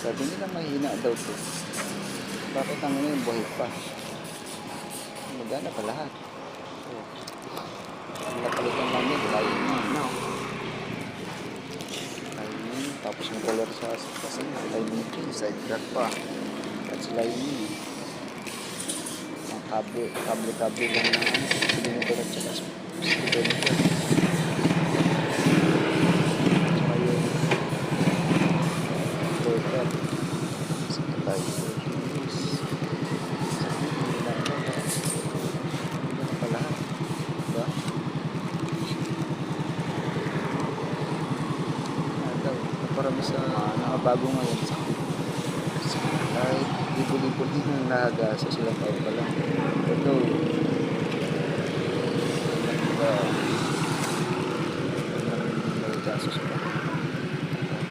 Sabi nila mahina daw to. Bakit ang ngayon buhay pa? Magana pa lahat. Oh. Ang napalitan lang yun, layo na. No? Lining, tapos yung color sa kasi lining din, side track pa. That's lining. Ang kable lang na siliniter at saka speedometer. Saka yung total. Saka tayo. Marami sa mga bago ngayon kahit libo-libo din ang nahagasa silang taon pa lang. Ito nagkagasos pa.